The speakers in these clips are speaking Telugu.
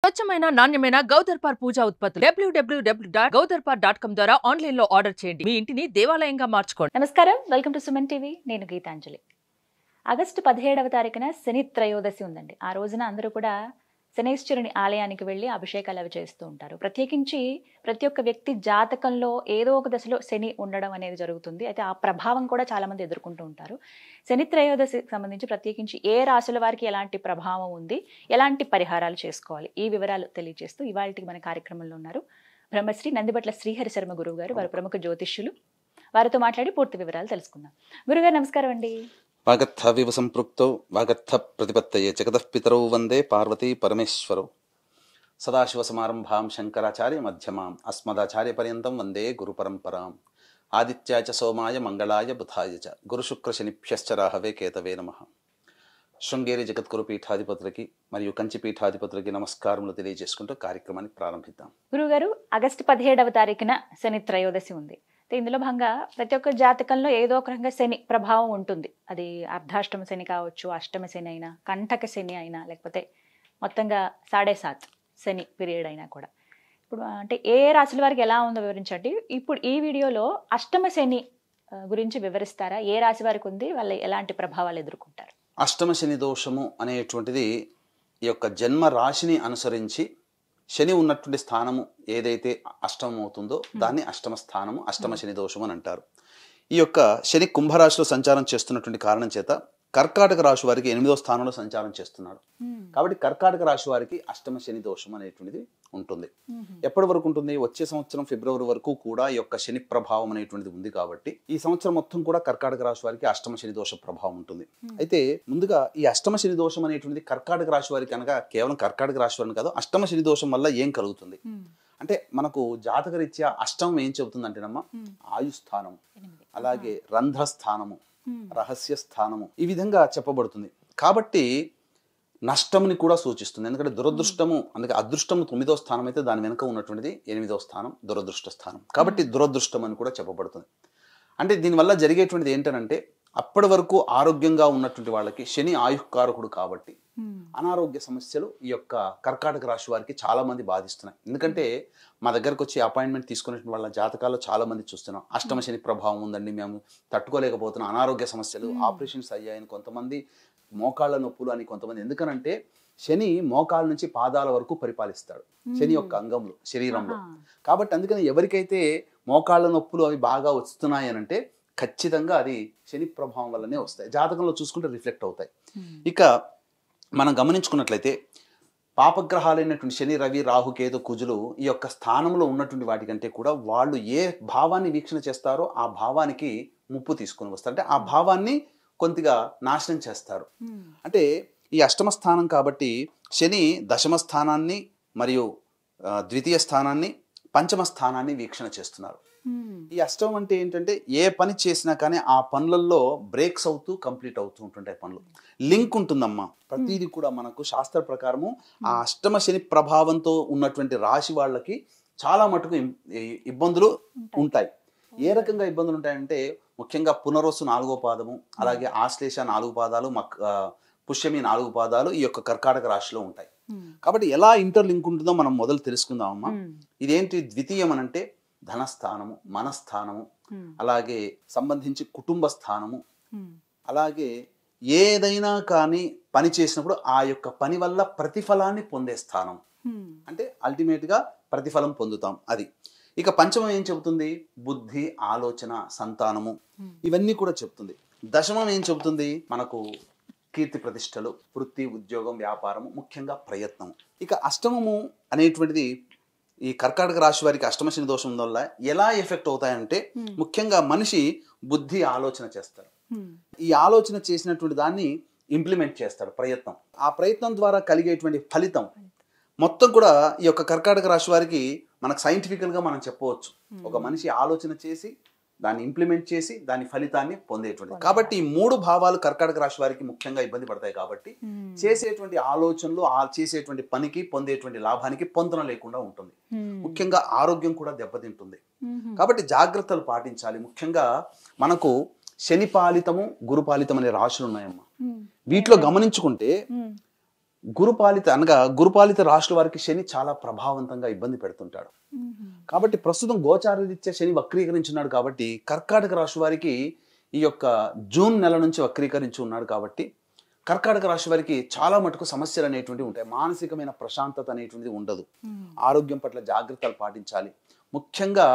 స్వచ్ఛమైన నాణ్యమైన గౌదర్పార్ పూజా ఉత్పత్తులు www.gaudarpar.com ద్వారా ఆన్లైన్ లో ఆర్డర్ చేయండి. మీ ఇంటిని దేవాలయంగా మార్చుకోండి. నమస్కారం, వెల్కమ్ టు సుమన్ టీవీ. నేను గీతాంజలి. ఆగస్టు 17వ తారీఖున శని త్రయోదశి ఉందండి. ఆ రోజున అందరూ కూడా శనేశ్వరుని ఆలయానికి వెళ్ళి అభిషేకాలు అవి చేస్తూ ఉంటారు. ప్రత్యేకించి ప్రతి ఒక్క వ్యక్తి జాతకంలో ఏదో ఒక దశలో శని ఉండడం అనేది జరుగుతుంది. అయితే ఆ ప్రభావం కూడా చాలా మంది ఎదుర్కొంటూ ఉంటారు. శని త్రయోదశికి సంబంధించి ప్రత్యేకించి ఏ రాశుల వారికి ఎలాంటి ప్రభావం ఉంది, ఎలాంటి పరిహారాలు చేసుకోవాలి, ఈ వివరాలు తెలియజేస్తూ ఇవాళకి మన కార్యక్రమంలో ఉన్నారు బ్రహ్మశ్రీ నందిబట్ల శ్రీహరి శర్మ గురువు గారు. వారు ప్రముఖ జ్యోతిష్యులు. వారితో మాట్లాడి పూర్తి వివరాలు తెలుసుకుందాం. గురుగారు నమస్కారం అండి. వాగర్థ వివ సంపృక్తౌ వాగర్థ ప్రతిపత్తయే జగతః పితరౌ వందే పార్వతీ పరమేశ్వరౌ. సదాశివసమారంభాం శంకరాచార్య మధ్యమాం అస్మదాచార్య పర్యంతం వందే గురు పరంపరాం. ఆదిత్యాయ చ సోమాయ మంగళాయ బుధాయ చ గురుశుక్రశనిభ్యశ్చ రాహవే కేతవే నమః. శృంగేరి జగద్గురు పీఠాధిపతులకి మరియు కంచి పీఠాధిపతులకి నమస్కారములు తెలియజేసుకుంటూ కార్యక్రమాన్ని ప్రారంభిద్దాం. గురుగారు, ఆగస్టు 17వ తారీఖున శని త్రయోదశి ఉంది. ఇందులో భాగంగా ప్రతి ఒక్క జాతకంలో ఏదో ఒక రకంగా శని ప్రభావం ఉంటుంది. అది అర్ధాష్టమ శని కావచ్చు, అష్టమ శని అయినా, కంటక శని అయినా, లేకపోతే మొత్తంగా 7.5 శని పీరియడ్ అయినా కూడా. ఇప్పుడు అంటే ఏ రాశుల వారికి ఎలా ఉందో వివరించండి. ఇప్పుడు ఈ వీడియోలో అష్టమ శని గురించి వివరిస్తారా? ఏ రాశి వారికి ఉంది, వాళ్ళు ఎలాంటి ప్రభావాలు ఎదుర్కొంటారు? అష్టమ శని దోషము అనేటువంటిది ఈ యొక్క జన్మ రాశిని అనుసరించి శని ఉన్నటువంటి స్థానము ఏదైతే అష్టమం అవుతుందో దాన్ని అష్టమ స్థానము, అష్టమ శని దోషము అని అంటారు. ఈ యొక్క శని కుంభరాశిలో సంచారం చేస్తున్నటువంటి కారణం చేత కర్కాటక రాశి వారికి 8వ స్థానంలో సంచారం చేస్తున్నాడు. కాబట్టి కర్కాటక రాశి వారికి అష్టమ శని దోషం అనేటువంటిది ఉంటుంది. ఎప్పటి వరకు ఉంటుంది? వచ్చే సంవత్సరం ఫిబ్రవరి వరకు కూడా ఈ యొక్క శని ప్రభావం అనేటువంటిది ఉంది. కాబట్టి ఈ సంవత్సరం మొత్తం కూడా కర్కాటక రాశి వారికి అష్టమ శని దోష ప్రభావం ఉంటుంది. అయితే ముందుగా ఈ అష్టమ శని దోషం అనేటువంటిది కర్కాటక రాశి వారికి అనగా కేవలం కర్కాటక రాశి వారిని కాదు, అష్టమ శని దోషం వల్ల ఏం కలుగుతుంది అంటే మనకు జాతక రీత్యా అష్టమం ఏం చెబుతుంది అంటేనమ్మా, ఆయుస్థానము, అలాగే రంధ్రస్థానము, రహస్య స్థానము, ఈ విధంగా చెప్పబడుతుంది. కాబట్టి నష్టముని కూడా సూచిస్తుంది. ఎందుకంటే దురదృష్టము, అందుకే అదృష్టము 9వ స్థానం అయితే దాని వెనుక ఉన్నటువంటిది 8వ స్థానం దురదృష్ట స్థానం. కాబట్టి దురదృష్టం అని కూడా చెప్పబడుతుంది. అంటే దీనివల్ల జరిగేటువంటిది ఏంటనంటే అప్పటి వరకు ఆరోగ్యంగా ఉన్నటువంటి వాళ్ళకి శని ఆయుకారకుడు కాబట్టి అనారోగ్య సమస్యలు ఈ యొక్క కర్కాటక రాశి వారికి చాలా మంది బాధిస్తున్నాయి. ఎందుకంటే మా దగ్గరకు వచ్చి అపాయింట్మెంట్ తీసుకునేటువంటి వాళ్ళ జాతకాల్లో చాలా మంది చూస్తున్నాం, అష్టమ శని ప్రభావం ఉందండి, మేము తట్టుకోలేకపోతున్నాం, అనారోగ్య సమస్యలు, ఆపరేషన్స్ అయ్యాయని కొంతమంది, మోకాళ్ళ నొప్పులు అని కొంతమంది. ఎందుకనంటే శని మోకాళ్ళ నుంచి పాదాల వరకు పరిపాలిస్తాడు శని యొక్క అంగంలో, శరీరంలో. కాబట్టి అందుకని ఎవరికైతే మోకాళ్ళ నొప్పులు అవి బాగా వస్తున్నాయి అని అంటే ఖచ్చితంగా అది శని ప్రభావం వల్లనే వస్తాయి. జాతకంలో చూసుకుంటే రిఫ్లెక్ట్ అవుతాయి. ఇక మనం గమనించుకున్నట్లయితే పాపగ్రహాలైనటువంటి శని, రవి, రాహు, కేతు, కుజులు ఈ యొక్క స్థానంలో ఉన్నటువంటి వాటికంటే కూడా వాళ్ళు ఏ భావాన్ని వీక్షణ చేస్తారో ఆ భావానికి ముప్పు తీసుకొని వస్తారు. అంటే ఆ భావాన్ని కొద్దిగా నాశనం చేస్తారు. అంటే ఈ అష్టమ స్థానం కాబట్టి శని దశమ స్థానాన్ని మరియు ద్వితీయ స్థానాన్ని, పంచమ స్థానాన్ని వీక్షణ చేస్తున్నారు. ఈ అష్టమం అంటే ఏంటంటే ఏ పని చేసినా కానీ ఆ పనులలో బ్రేక్స్ అవుతూ కంప్లీట్ అవుతూ ఉంటుంటాయి పనులు. లింక్ ఉంటుందమ్మా ప్రతిదీ కూడా. మనకు శాస్త్ర ప్రకారము ఆ అష్టమ శని ప్రభావంతో ఉన్నటువంటి రాశి వాళ్ళకి చాలా మటుకు ఇబ్బందులు ఉంటాయి. ఏ రకంగా ఇబ్బందులు ఉంటాయంటే ముఖ్యంగా పునరోసు 4వ పాదము, అలాగే ఆశ్లేష 4 పాదాలు, పుష్యమి 4 పాదాలు ఈ యొక్క కర్కాటక రాశిలో ఉంటాయి. కాబట్టి ఎలా ఇంటర్లింక్ ఉంటుందో మనం మొదలు తెలుసుకుందామమ్మా. ఇదేంటి? ద్వితీయం అనంటే ధనస్థానము, మనస్థానము, అలాగే సంబంధించి కుటుంబ స్థానము, అలాగే ఏదైనా కానీ పని చేసినప్పుడు ఆ యొక్క పని వల్ల ప్రతిఫలాన్ని పొందే స్థానం. అంటే అల్టిమేట్ గా ప్రతిఫలం పొందుతాం అది. ఇక పంచమం ఏం చెబుతుంది? బుద్ధి, ఆలోచన, సంతానము, ఇవన్నీ కూడా చెప్తుంది. దశమం ఏం చెబుతుంది? మనకు కీర్తి ప్రతిష్టలు, వృత్తి, ఉద్యోగం, వ్యాపారము, ముఖ్యంగా ప్రయత్నము. ఇక అష్టమము అనేటువంటిది ఈ కర్కాటక రాశి వారికి అష్టమ శని దోషం వల్ల ఎలా ఎఫెక్ట్ అవుతాయంటే ముఖ్యంగా మనిషి బుద్ధి, ఆలోచన చేస్తారు. ఈ ఆలోచన చేసినటువంటి దాన్ని ఇంప్లిమెంట్ చేస్తాడు, ప్రయత్నం. ఆ ప్రయత్నం ద్వారా కలిగేటువంటి ఫలితం మొత్తం కూడా ఈ యొక్క కర్కాటక రాశి వారికి మనకు సైంటిఫికల్ గా మనం చెప్పవచ్చు. ఒక మనిషి ఆలోచన చేసి దాన్ని ఇంప్లిమెంట్ చేసి దాని ఫలితాన్ని పొందేటువంటి. కాబట్టి ఈ 3 భావాలు కర్కాటక రాశి వారికి ముఖ్యంగా ఇబ్బంది పడతాయి. కాబట్టి చేసేటువంటి ఆలోచనలు, చేసేటువంటి పనికి, పొందేటువంటి లాభానికి పొంతన లేకుండా ఉంటుంది. ముఖ్యంగా ఆరోగ్యం కూడా దెబ్బతింటుంది. కాబట్టి జాగ్రత్తలు పాటించాలి. ముఖ్యంగా మనకు శని పాలితము, గురు పాలితం అనే రాశులు ఉన్నాయమ్మా. వీటిలో గమనించుకుంటే గురుపాలిత అనగా గురుపాలిత రాశుల వారికి శని చాలా ప్రభావవంతంగా ఇబ్బంది పెడుతుంటాడు. కాబట్టి ప్రస్తుతం గోచారరీత్యా శని వక్రీకరించున్నాడు కాబట్టి కర్కాటక రాశి వారికి ఈ యొక్క జూన్ నెల నుంచి వక్రీకరించి ఉన్నాడు కాబట్టి కర్కాటక రాశి వారికి చాలా మటుకు సమస్యలు అనేటువంటివి ఉంటాయి. మానసికమైన ప్రశాంతత అనేటువంటిది ఉండదు. ఆరోగ్యం పట్ల జాగ్రత్తలు పాటించాలి. ముఖ్యంగా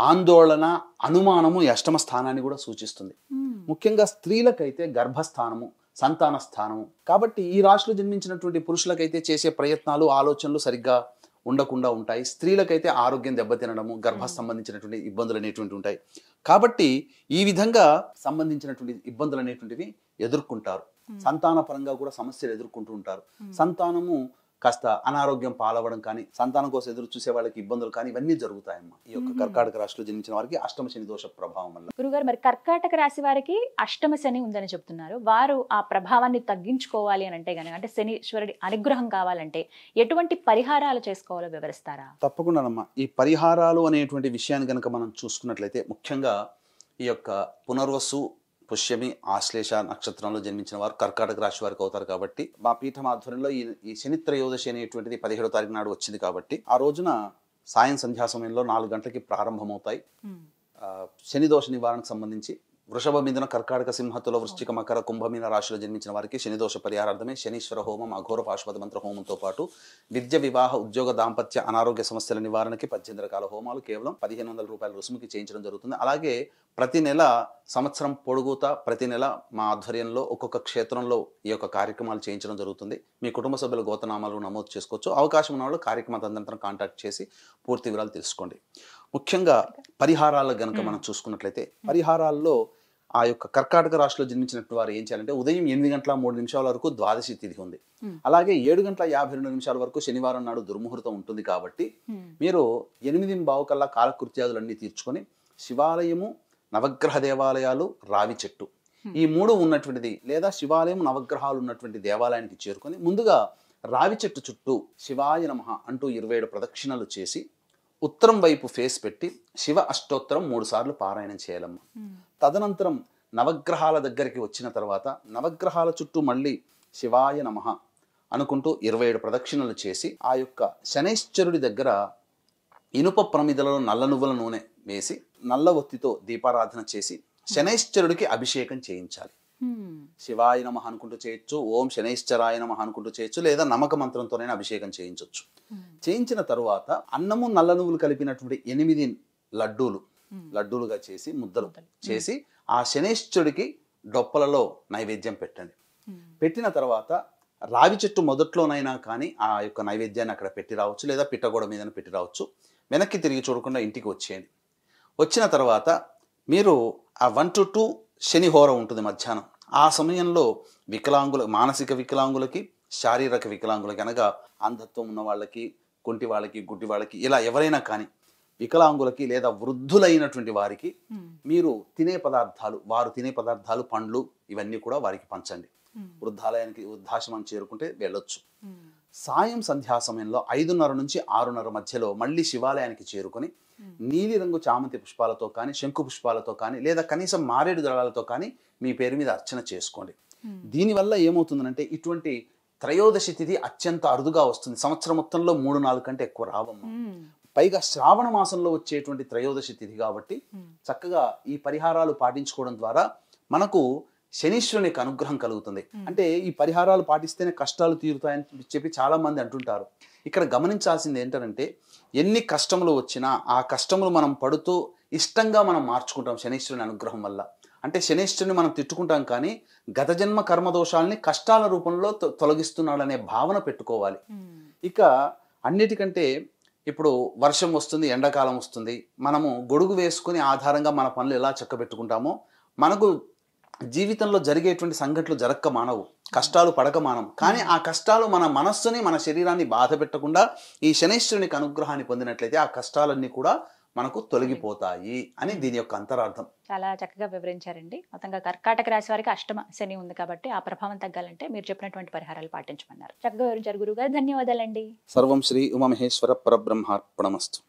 ఆందోళన, అనుమానము ఈ అష్టమ స్థానాన్ని కూడా సూచిస్తుంది. ముఖ్యంగా స్త్రీలకైతే గర్భస్థానము, సంతాన స్థానము. కాబట్టి ఈ రాశిలో జన్మించినటువంటి పురుషులకైతే చేసే ప్రయత్నాలు, ఆలోచనలు సరిగ్గా ఉండకుండా ఉంటాయి. స్త్రీలకైతే ఆరోగ్యం దెబ్బతినడము, గర్భ సంబంధించినటువంటి ఇబ్బందులు అనేటువంటి ఉంటాయి. కాబట్టి ఈ విధంగా సంబంధించినటువంటి ఇబ్బందులు అనేటువంటివి ఎదుర్కొంటారు. సంతాన పరంగా కూడా సమస్యలు ఎదుర్కొంటూ ఉంటారు. సంతానము కాస్త అనారోగ్యం పాలవడం కానీ, సంతానం కోసం ఎదురు చూసే వాళ్ళకి ఇబ్బందులు కానీ ఇవన్నీ జరుగుతాయమ్మా ఈ యొక్క కర్కాటక రాశిలో జన్మించిన వారికి అష్టమ శని దోష ప్రభావం వల్ల. గురుగారు, మరి కర్కాటక రాశి వారికి అష్టమ శని ఉందని చెప్తున్నారు. వారు ఆ ప్రభావాన్ని తగ్గించుకోవాలి అని అంటే గనక, అంటే శనీశ్వరుడి అనుగ్రహం కావాలంటే ఎటువంటి పరిహారాలు చేసుకోవాలో వివరిస్తారా? తప్పకుండానమ్మా. ఈ పరిహారాలు అనేటువంటి విషయాన్ని కనుక మనం చూసుకున్నట్లయితే ముఖ్యంగా ఈ యొక్క పునర్వసు, పుష్యమి, ఆశ్లేష నక్షత్రంలో జన్మించిన వారు కర్కాటక రాశి వారికి అవుతారు. కాబట్టి మా పీఠం ఆధ్వర్యంలో ఈ శని త్రయోదశి అనేటువంటిది 17వ తారీఖు నాడు వచ్చింది. కాబట్టి ఆ రోజున సాయం సంధ్యా సమయంలో 4 గంటలకి ప్రారంభమవుతాయి. శని దోష నివారణకు సంబంధించి వృషభ, మిథున, కర్కాటక, సింహ, తుల, వృశ్చిక, మకర, కుంభమీన రాశిలో జన్మించిన వారికి శని దోష పరిహారార్థమే శనీశ్వర హోమం, అఘోర పాశుపత మంత్ర హోమంతో పాటు విద్య, వివాహ, ఉద్యోగ, దాంపత్య, అనారోగ్య సమస్యల నివారణకి 18 రకాల హోమాలు కేవలం 1500 రూపాయల రుసుముకి చేయించడం జరుగుతుంది. అలాగే ప్రతి నెల, సంవత్సరం పొడుగుతా ప్రతి నెల మా ఆధ్వర్యంలో ఒక్కొక్క క్షేత్రంలో ఈ యొక్క కార్యక్రమాలు చేయించడం జరుగుతుంది. మీ కుటుంబ సభ్యుల గోతనామాలు నమోదు చేసుకోవచ్చు. అవకాశం ఉన్న వాళ్ళు కార్యక్రమ తదనంతరం కాంటాక్ట్ చేసి పూర్తి వివరాలు తెలుసుకోండి. ముఖ్యంగా పరిహారాలు గనక మనం చూసుకున్నట్లయితే పరిహారాల్లో ఆ యొక్క కర్కాటక రాశిలో జన్మించినట్టు వారు ఏం చేయాలంటే ఉదయం 8:03 వరకు ద్వాదశి తిథి ఉంది. అలాగే 7:52 వరకు శనివారం నాడు దుర్ముహూర్తం ఉంటుంది. కాబట్టి మీరు 8:15 కల్లా కాలకృత్యాదులన్నీ తీర్చుకొని శివాలయము, నవగ్రహ దేవాలయాలు, రావి చెట్టు ఈ 3 ఉన్నటువంటిది లేదా శివాలయం, నవగ్రహాలు ఉన్నటువంటి దేవాలయానికి చేరుకొని ముందుగా రావి చెట్టు చుట్టూ శివాయ నమః అంటూ 27 ప్రదక్షిణలు చేసి ఉత్తరం వైపు ఫేస్ పెట్టి శివ అష్టోత్తరం 3 సార్లు పారాయణం చేయాలమ్మ. తదనంతరం నవగ్రహాల దగ్గరికి వచ్చిన తర్వాత నవగ్రహాల చుట్టూ మళ్ళీ శివాయ నమః అనుకుంటూ 27 ప్రదక్షిణలు చేసి ఆ యొక్క శనైశ్చరుడి దగ్గర ఇనుప ప్రమిదలలో నల్ల నువ్వుల నూనె వేసి నల్ల ఒత్తితో దీపారాధన చేసి శనైశ్చరుడికి అభిషేకం చేయించాలి. శివాయ నమః అనుకుంటూ చేయొచ్చు, ఓం శనైశ్చరాయ నమః అనుకుంటూ చేయొచ్చు, లేదా నమక మంత్రంతోనైనా అభిషేకం చేయించవచ్చు. చేయించిన తరువాత అన్నము, నల్ల నువ్వులు కలిపినటువంటి 8 లడ్డూలుగా చేసి ముద్దలు చేసి ఆ శనైశ్చరుడికి డొప్పలలో నైవేద్యం పెట్టండి. పెట్టిన తర్వాత రావి చెట్టు మొదట్లోనైనా కానీ ఆ యొక్క నైవేద్యాన్ని అక్కడ పెట్టి రావచ్చు, లేదా పిట్టగోడ మీద పెట్టి రావచ్చు. వెనక్కి తిరిగి చూడకుండా ఇంటికి వచ్చేయండి. వచ్చిన తర్వాత మీరు ఆ 1 to 2 శని హోర ఉంటుంది మధ్యాహ్నం. ఆ సమయంలో మానసిక వికలాంగులకి, శారీరక వికలాంగులకి అనగా అంధత్వం ఉన్న వాళ్ళకి, కుంటి వాళ్ళకి, గుడ్డి వాళ్ళకి, ఇలా ఎవరైనా కానీ వికలాంగులకి లేదా వృద్ధులైనటువంటి వారికి మీరు వారు తినే పదార్థాలు, పండ్లు ఇవన్నీ కూడా వారికి పంచండి. వృద్ధాశ్రమానికి చేరుకుంటే వెళ్ళొచ్చు. సాయం సంధ్యా సమయంలో 5:30 నుంచి 6:30 మధ్యలో మళ్ళీ శివాలయానికి చేరుకొని నీలి రంగు చామంతి పుష్పాలతో కానీ, శంకు పుష్పాలతో కానీ, లేదా కనీసం మారేడు దళాలతో కానీ మీ పేరు మీద అర్చన చేసుకోండి. దీనివల్ల ఏమవుతుందంటే ఇటువంటి త్రయోదశి తిథి అత్యంత అరుదుగా వస్తుంది. సంవత్సరం మొత్తంలో 3-4 కంటే ఎక్కువ రావమ్మ. పైగా శ్రావణ మాసంలో వచ్చేటువంటి త్రయోదశి తిథి కాబట్టి చక్కగా ఈ పరిహారాలు పాటించుకోవడం ద్వారా మనకు శనీశ్వరునికి అనుగ్రహం కలుగుతుంది. అంటే ఈ పరిహారాలు పాటిస్తేనే కష్టాలు తీరుతాయని చెప్పి చాలా మంది అంటుంటారు. ఇక్కడ గమనించాల్సింది ఏంటంటే ఎన్ని కష్టములు వచ్చినా ఆ కష్టములు మనం పడుతూ ఇష్టంగా మనం మార్చుకుంటాం శనీశ్వరుని అనుగ్రహం వల్ల. అంటే శనీశ్వరుని మనం తిట్టుకుంటాం కానీ గత జన్మ కర్మదోషాలని కష్టాల రూపంలో తొలగిస్తున్నాడు అనే భావన పెట్టుకోవాలి. ఇక అన్నిటికంటే ఇప్పుడు వర్షం వస్తుంది, ఎండాకాలం వస్తుంది, మనము గొడుగు వేసుకుని ఆధారంగా మన పనులు ఎలా చక్కబెట్టుకుంటామో మనకు జీవితంలో జరిగేటువంటి సంఘటనలు జరక్క మానవు, కష్టాలు పడక మానవు. కానీ ఆ కష్టాలు మన మనస్సుని, మన శరీరాన్ని బాధ పెట్టకుండా ఈ శనీశ్వరునికి అనుగ్రహాన్ని పొందినట్లయితే ఆ కష్టాలన్నీ కూడా మనకు తొలగిపోతాయి అని దీని యొక్క అంతరార్థం. చాలా చక్కగా వివరించారండి. మొత్తంగా కర్కాటక రాశి వారికి అష్టమ శని ఉంది కాబట్టి ఆ ప్రభావం తగ్గాలంటే మీరు చెప్పినటువంటి పరిహారాలు పాటించమన్నారు. చక్కగా వివరించారు గురుగారు. ధన్యవాదాలండి. సర్వం శ్రీ ఉమామహేశ్వర పరబ్రహ్మార్పణమస్తు.